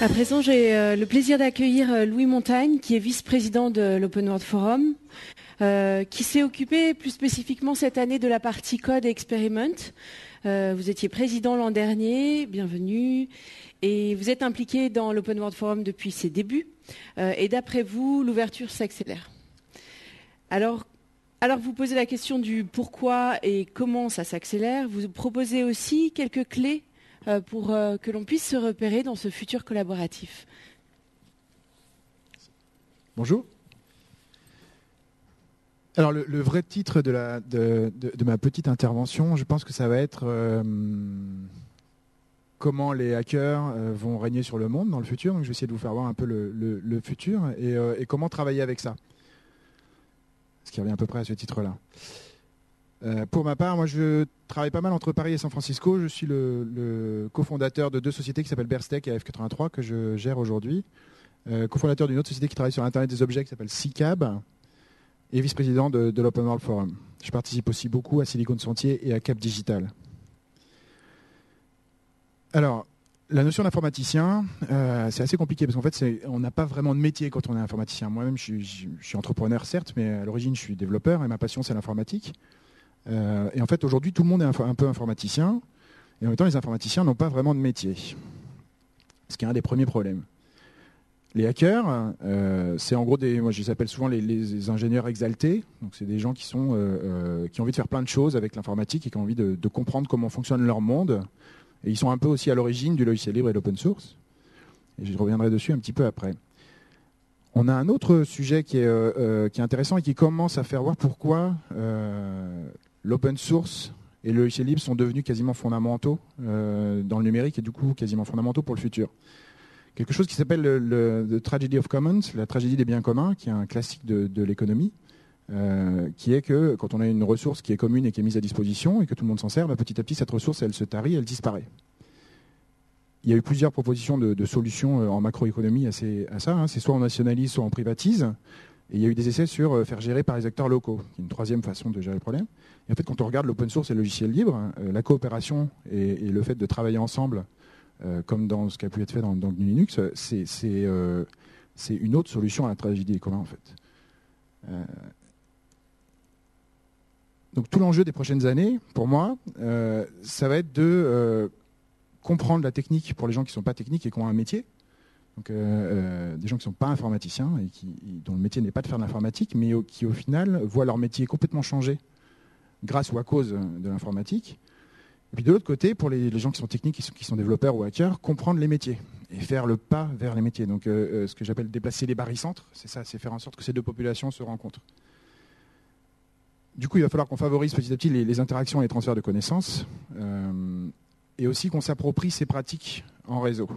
À présent, j'ai le plaisir d'accueillir Louis Montagne, qui est vice-président de l'Open World Forum, qui s'est occupé plus spécifiquement cette année de la partie code et experiment. Vous étiez président l'an dernier, bienvenue, et vous êtes impliqué dans l'Open World Forum depuis ses débuts. Et d'après vous, l'ouverture s'accélère. Alors vous posez la question du pourquoi et comment ça s'accélère. Vous proposez aussi quelques clés pour que l'on puisse se repérer dans ce futur collaboratif. Bonjour. Alors le vrai titre de ma petite intervention, je pense que ça va être comment les hackers vont régner sur le monde dans le futur. Donc je vais essayer de vous faire voir un peu le futur et comment travailler avec ça. Ce qui revient à peu près à ce titre-là. Pour ma part, moi je travaille pas mal entre Paris et San Francisco. Je suis le cofondateur de deux sociétés qui s'appellent Bearstech et AF83 que je gère aujourd'hui. Cofondateur d'une autre société qui travaille sur l'Internet des objets qui s'appelle SICAB et vice-président de l'Open World Forum. Je participe aussi beaucoup à Silicon Sentier et à Cap Digital. Alors, la notion d'informaticien, c'est assez compliqué parce qu'en fait, on n'a pas vraiment de métier quand on est informaticien. Moi-même, je suis entrepreneur, certes, mais à l'origine, je suis développeur et ma passion, c'est l'informatique. Et en fait, aujourd'hui, tout le monde est un peu informaticien. Et en même temps, les informaticiens n'ont pas vraiment de métier. Ce qui est un des premiers problèmes. Les hackers, c'est en gros moi je les appelle souvent les ingénieurs exaltés. Donc c'est des gens qui ont envie de faire plein de choses avec l'informatique et qui ont envie de comprendre comment fonctionne leur monde. Et ils sont un peu aussi à l'origine du logiciel libre et de l'open source. Et je reviendrai dessus un petit peu après. On a un autre sujet qui est intéressant et qui commence à faire voir pourquoi l'open source et le logiciel libre sont devenus quasiment fondamentaux dans le numérique et du coup quasiment fondamentaux pour le futur. Quelque chose qui s'appelle The Tragedy of Commons, la tragédie des biens communs, qui est un classique de l'économie, qui est que quand on a une ressource qui est commune et qui est mise à disposition et que tout le monde s'en sert, petit à petit cette ressource elle se tarit, elle disparaît. Il y a eu plusieurs propositions de solutions en macroéconomie à ça. Hein. C'est soit on nationalise, soit on privatise. Et il y a eu des essais sur faire gérer par les acteurs locaux, qui est une troisième façon de gérer le problème. Et en fait, quand on regarde l'open source et le logiciel libre, la coopération et le fait de travailler ensemble, comme dans ce qui a pu être fait dans GNU Linux, c'est une autre solution à la tragédie des communs, en fait. Donc tout l'enjeu des prochaines années, pour moi, ça va être de comprendre la technique pour les gens qui ne sont pas techniques et qui ont un métier. Donc, des gens qui ne sont pas informaticiens et dont le métier n'est pas de faire de l'informatique, mais qui au final voient leur métier complètement changer grâce ou à cause de l'informatique. Et puis de l'autre côté, pour les gens qui sont techniques, qui sont développeurs ou hackers, comprendre les métiers et faire le pas vers les métiers. Donc ce que j'appelle déplacer les barycentres, c'est ça, c'est faire en sorte que ces deux populations se rencontrent. Du coup, il va falloir qu'on favorise petit à petit les interactions et les transferts de connaissances et aussi qu'on s'approprie ces pratiques en réseau.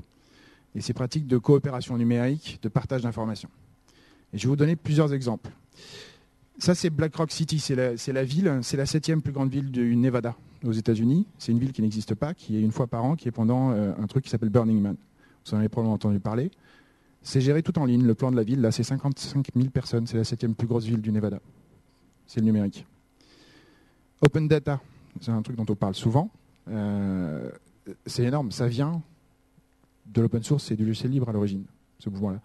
Et ces pratiques de coopération numérique, de partage d'informations. Et je vais vous donner plusieurs exemples. Ça, c'est Black Rock City, c'est la ville, c'est la 7e plus grande ville du Nevada, aux États-Unis. C'est une ville qui n'existe pas, qui est une fois par an, qui est pendant un truc qui s'appelle Burning Man. Vous en avez probablement entendu parler. C'est géré tout en ligne, le plan de la ville, là, c'est 55 000 personnes, c'est la 7e plus grosse ville du Nevada. C'est le numérique. Open Data, c'est un truc dont on parle souvent. C'est énorme, ça vient de l'open source et du logiciel libre à l'origine, ce mouvement-là.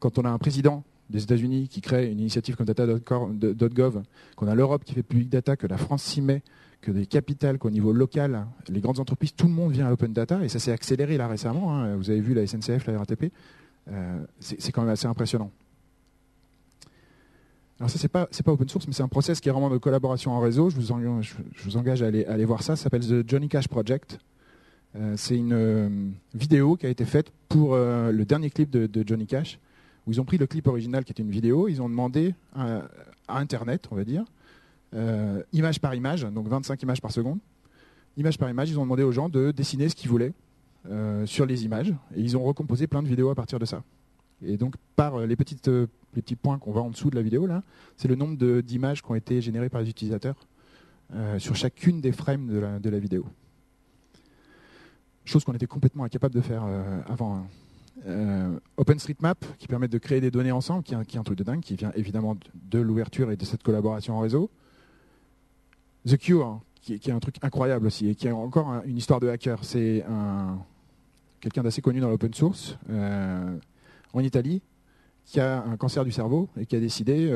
Quand on a un président des États-Unis qui crée une initiative comme data.gov, qu'on a l'Europe qui fait public data, que la France s'y met, que des capitales, qu'au niveau local, les grandes entreprises, tout le monde vient à l'open data, et ça s'est accéléré là récemment. Hein. Vous avez vu la SNCF, la RATP, c'est quand même assez impressionnant. Alors ça, c'est pas open source, mais c'est un process qui est vraiment de collaboration en réseau. Je vous engage à aller voir ça. Ça s'appelle The Johnny Cash Project. C'est une vidéo qui a été faite pour le dernier clip de Johnny Cash, où ils ont pris le clip original qui était une vidéo, ils ont demandé à Internet, on va dire, image par image, donc 25 images par seconde, image par image, ils ont demandé aux gens de dessiner ce qu'ils voulaient sur les images, et ils ont recomposé plein de vidéos à partir de ça. Et donc par les petits points qu'on voit en dessous de la vidéo, là, c'est le nombre d'images qui ont été générées par les utilisateurs sur chacune des frames de la vidéo. Chose qu'on était complètement incapable de faire avant. OpenStreetMap, qui permet de créer des données ensemble, qui est un truc de dingue, qui vient évidemment de l'ouverture et de cette collaboration en réseau. The Cure, qui est un truc incroyable aussi, et qui a encore une histoire de hacker. C'est quelqu'un d'assez connu dans l'open source, en Italie, qui a un cancer du cerveau et qui a décidé,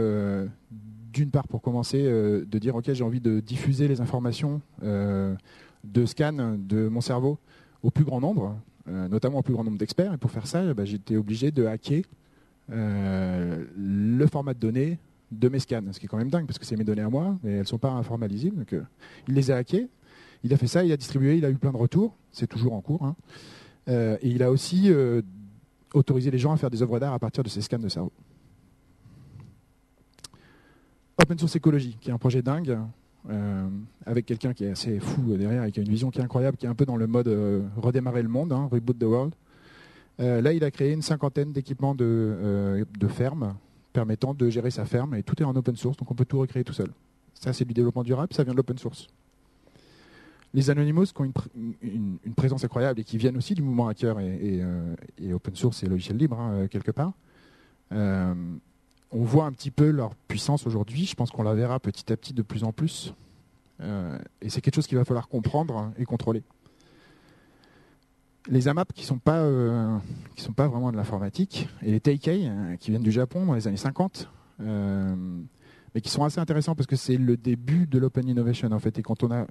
d'une part pour commencer, de dire ok, j'ai envie de diffuser les informations de scan de mon cerveau au plus grand nombre, notamment au plus grand nombre d'experts. Et pour faire ça, j'étais obligé de hacker le format de données de mes scans, ce qui est quand même dingue parce que c'est mes données à moi et elles ne sont pas informalisables. Donc, il les a hackées, il a fait ça, il a distribué, il a eu plein de retours, c'est toujours en cours. Hein. Et il a aussi autorisé les gens à faire des œuvres d'art à partir de ces scans de cerveau. Open Source Ecology, qui est un projet dingue, avec quelqu'un qui est assez fou derrière et qui a une vision qui est incroyable, qui est un peu dans le mode redémarrer le monde, hein, reboot the world. Là, il a créé une 50aine d'équipements de ferme permettant de gérer sa ferme et tout est en open source, donc on peut tout recréer tout seul. Ça, c'est du développement durable, ça vient de l'open source. Les Anonymous, qui ont une présence incroyable et qui viennent aussi du mouvement hacker et open source et logiciel libre, hein, quelque part. On voit un petit peu leur puissance aujourd'hui. Je pense qu'on la verra petit à petit de plus en plus. Et c'est quelque chose qu'il va falloir comprendre et contrôler. Les AMAP qui sont pas vraiment de l'informatique, et les Teikei, qui viennent du Japon dans les années 50, mais qui sont assez intéressants parce que c'est le début de l'open innovation en fait. Et quand en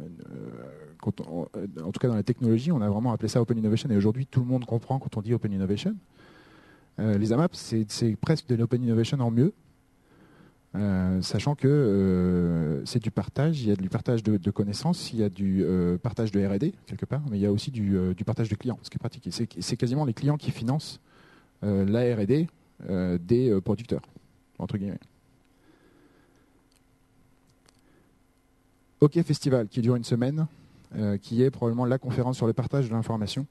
tout cas dans la technologie, on a vraiment appelé ça open innovation. Et aujourd'hui, tout le monde comprend quand on dit open innovation. Les AMAP, c'est presque de l'open innovation en mieux, sachant que c'est du partage. Il y a du partage de connaissances, il y a du partage de R&D quelque part, mais il y a aussi du partage de clients, ce qui est pratique. C'est quasiment les clients qui financent la R&D des producteurs, entre guillemets. OK Festival, qui dure une semaine, qui est probablement la conférence sur le partage de l'information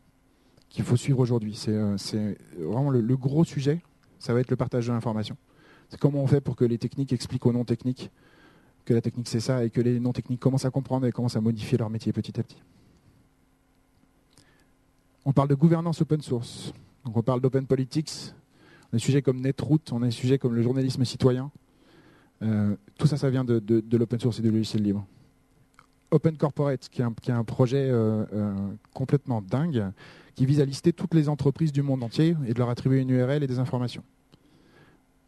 qu'il faut suivre aujourd'hui. C'est vraiment le gros sujet, ça va être le partage de l'information. C'est comment on fait pour que les techniques expliquent aux non-techniques que la technique c'est ça et que les non-techniques commencent à comprendre et commencent à modifier leur métier petit à petit. On parle de gouvernance open source, donc on parle d'open politics, on a des sujets comme Netroot, on a des sujets comme le journalisme citoyen. Tout ça, ça vient de l'open source et du logiciel libre. Open Corporate, qui est un projet complètement dingue, qui vise à lister toutes les entreprises du monde entier et de leur attribuer une URL et des informations.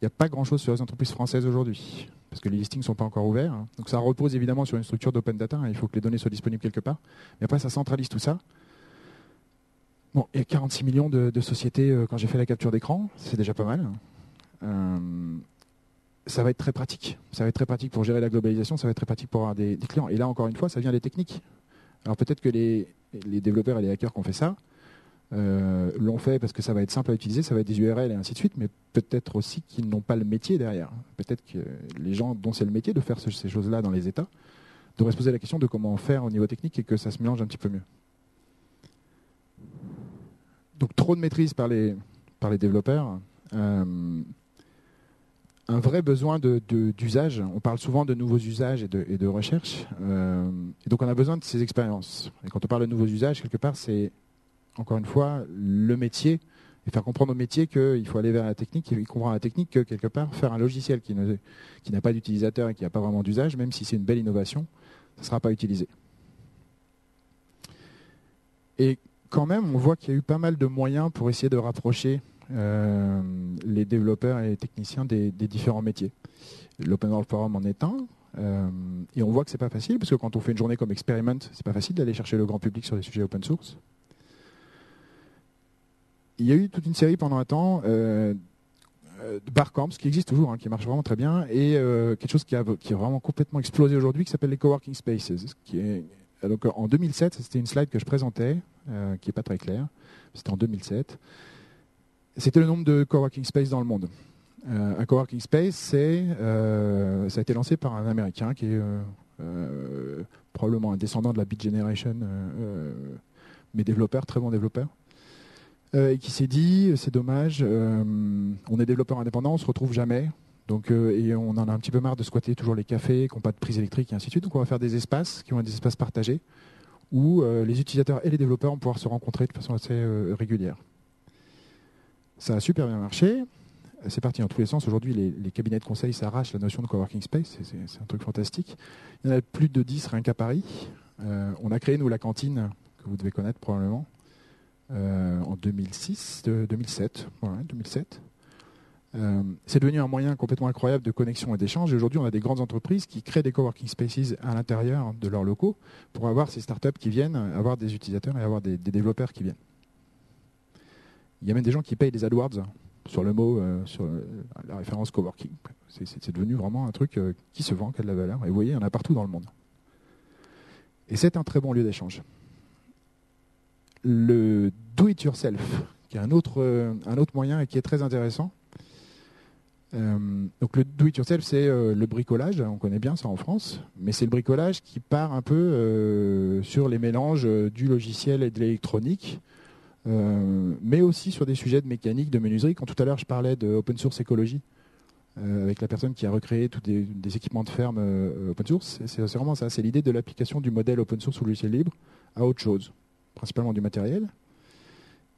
Il n'y a pas grand-chose sur les entreprises françaises aujourd'hui, parce que les listings ne sont pas encore ouverts. Donc ça repose évidemment sur une structure d'open data, il faut que les données soient disponibles quelque part. Mais après, ça centralise tout ça. Bon, il y a 46 millions de sociétés quand j'ai fait la capture d'écran, c'est déjà pas mal. Ça va être très pratique. Ça va être très pratique pour gérer la globalisation, ça va être très pratique pour avoir des clients. Et là, encore une fois, ça vient des techniques. Alors peut-être que les développeurs et les hackers qui ont fait ça l'ont fait parce que ça va être simple à utiliser, ça va être des URL et ainsi de suite, mais peut-être aussi qu'ils n'ont pas le métier derrière. Peut-être que les gens dont c'est le métier de faire ces choses-là dans les États devraient se poser la question de comment faire au niveau technique et que ça se mélange un petit peu mieux. Donc trop de maîtrise par les développeurs. Un vrai besoin d'usage. On parle souvent de nouveaux usages et de recherche. Et donc on a besoin de ces expériences. Et quand on parle de nouveaux usages, quelque part, c'est encore une fois le métier et faire comprendre au métier qu'il faut aller vers la technique. Il comprend la technique que quelque part, faire un logiciel qui n'a pas d'utilisateur et qui n'a pas vraiment d'usage, même si c'est une belle innovation, ça ne sera pas utilisé. Et quand même, on voit qu'il y a eu pas mal de moyens pour essayer de rapprocher les développeurs et les techniciens des différents métiers. L'Open World Forum en est un, et on voit que c'est pas facile, parce que quand on fait une journée comme Experiment, c'est pas facile d'aller chercher le grand public sur des sujets open source. Il y a eu toute une série pendant un temps de barcamps, qui existe toujours, qui marche vraiment très bien, et quelque chose qui a vraiment complètement explosé aujourd'hui, qui s'appelle les Coworking Spaces. Donc, en 2007, c'était une slide que je présentais, qui n'est pas très claire, c'était en 2007. C'était le nombre de coworking space dans le monde. Un coworking space, ça a été lancé par un Américain qui est probablement un descendant de la Beat Generation, mais développeur, très bon développeur, et qui s'est dit, c'est dommage, on est développeur indépendant, on ne se retrouve jamais, donc, et on en a un petit peu marre de squatter toujours les cafés, qui n'ont pas de prise électrique et ainsi de suite, donc on va faire des espaces qui vont être des espaces partagés, où les utilisateurs et les développeurs vont pouvoir se rencontrer de façon assez régulière. Ça a super bien marché. C'est parti dans tous les sens. Aujourd'hui, les cabinets de conseil s'arrachent la notion de coworking space. C'est un truc fantastique. Il y en a plus de 10 rien qu'à Paris. On a créé, nous, la cantine, que vous devez connaître probablement, en 2007. Voilà, 2007. C'est devenu un moyen complètement incroyable de connexion et d'échange. Et aujourd'hui, on a des grandes entreprises qui créent des coworking spaces à l'intérieur de leurs locaux pour avoir ces startups qui viennent, avoir des utilisateurs et avoir des développeurs qui viennent. Il y a même des gens qui payent des AdWords sur le mot, sur la référence coworking. C'est devenu vraiment un truc qui se vend, qui a de la valeur. Et vous voyez, il y en a partout dans le monde. Et c'est un très bon lieu d'échange. Le do-it-yourself, qui est un autre moyen et qui est très intéressant. Donc le do-it-yourself, c'est le bricolage, on connaît bien ça en France, mais c'est le bricolage qui part un peu sur les mélanges du logiciel et de l'électronique, mais aussi sur des sujets de mécanique, de menuiserie. Quand tout à l'heure je parlais de open source écologie, avec la personne qui a recréé tous des équipements de ferme open source, c'est vraiment ça, c'est l'idée de l'application du modèle open source ou logiciel libre à autre chose, principalement du matériel.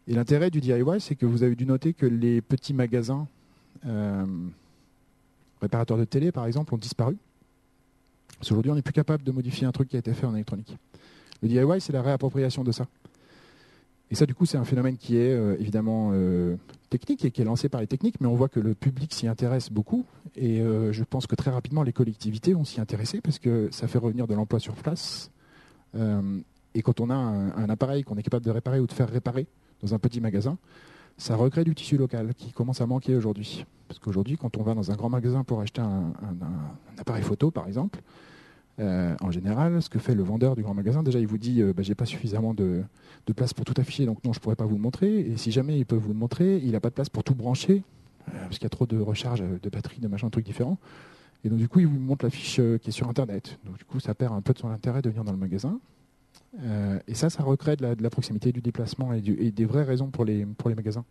Et l'intérêt du DIY, c'est que vous avez dû noter que les petits magasins réparateurs de télé, par exemple, ont disparu. Parce qu'aujourd'hui, on n'est plus capable de modifier un truc qui a été fait en électronique. Le DIY, c'est la réappropriation de ça. Et ça, du coup, c'est un phénomène qui est évidemment technique et qui est lancé par les techniques, mais on voit que le public s'y intéresse beaucoup. Et je pense que très rapidement, les collectivités vont s'y intéresser parce que ça fait revenir de l'emploi sur place. Et quand on a un appareil qu'on est capable de réparer ou de faire réparer dans un petit magasin, ça recrée du tissu local qui commence à manquer aujourd'hui. Parce qu'aujourd'hui, quand on va dans un grand magasin pour acheter un appareil photo, par exemple, en général, ce que fait le vendeur du grand magasin, déjà, il vous dit j'ai pas suffisamment de place pour tout afficher, donc non, je pourrais pas vous le montrer. Et si jamais il peut vous le montrer, il n'a pas de place pour tout brancher, parce qu'il y a trop de recharge de batterie, de machin, de trucs différents. Et donc, du coup, il vous montre la fiche qui est sur Internet. Donc, du coup, ça perd un peu de son intérêt de venir dans le magasin. Et ça recrée de la proximité, du déplacement et des vraies raisons pour les magasins.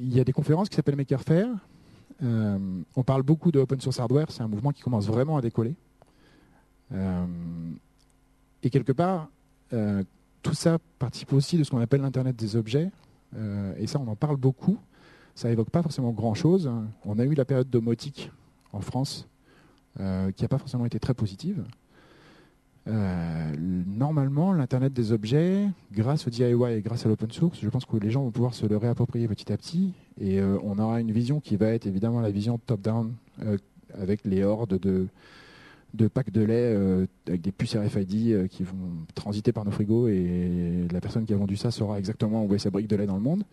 Il y a des conférences qui s'appellent Maker Faire. On parle beaucoup de open source hardware, c'est un mouvement qui commence vraiment à décoller. Et quelque part, tout ça participe aussi de ce qu'on appelle l'Internet des objets. Et ça, on en parle beaucoup. Ça évoque pas forcément grand-chose. On a eu la période domotique en France, qui n'a pas forcément été très positive. Normalement, l'Internet des objets, grâce au DIY et grâce à l'open source, je pense que les gens vont pouvoir se le réapproprier petit à petit. Et on aura une vision qui va être évidemment la vision top-down, avec les hordes de packs de lait avec des puces RFID qui vont transiter par nos frigos. Et la personne qui a vendu ça saura exactement où est sa brique de lait dans le monde.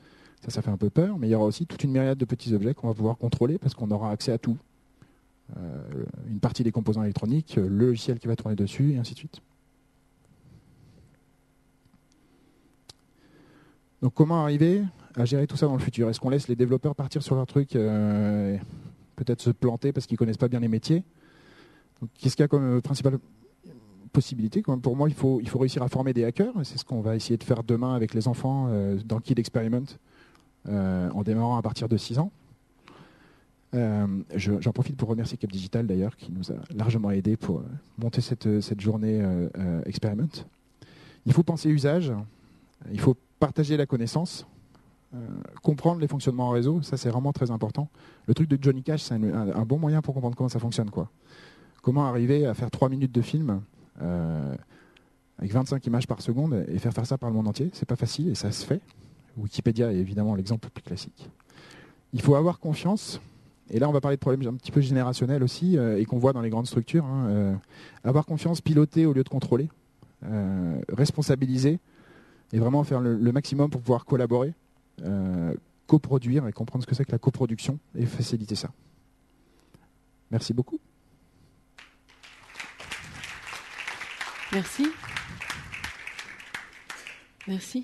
Ça fait un peu peur. Mais il y aura aussi toute une myriade de petits objets qu'on va pouvoir contrôler parce qu'on aura accès à tout. Une partie des composants électroniques, le logiciel qui va tourner dessus, et ainsi de suite. Donc comment arriver à gérer tout ça dans le futur? Est-ce qu'on laisse les développeurs partir sur leur truc, peut-être se planter parce qu'ils ne connaissent pas bien les métiers? Donc, qu'est-ce qu'il y a comme principale possibilité? Pour moi, il faut réussir à former des hackers. C'est ce qu'on va essayer de faire demain avec les enfants dans Kid Experiment, en démarrant à partir de 6 ans. J'en profite pour remercier Cap Digital d'ailleurs qui nous a largement aidé pour monter cette journée Experiment. Il faut penser usage, il faut partager la connaissance, comprendre les fonctionnements en réseau, ça c'est vraiment très important. Le truc de Johnny Cash, c'est un bon moyen pour comprendre comment ça fonctionne, quoi. Comment arriver à faire 3 minutes de film avec 25 images par seconde et faire ça par le monde entier, c'est pas facile et ça se fait. Wikipédia est évidemment l'exemple le plus classique. Il faut avoir confiance. Et là, on va parler de problèmes un petit peu générationnels aussi, et qu'on voit dans les grandes structures. Avoir confiance, piloter au lieu de contrôler, responsabiliser, et vraiment faire le maximum pour pouvoir collaborer, coproduire et comprendre ce que c'est que la coproduction, et faciliter ça. Merci beaucoup. Merci. Merci.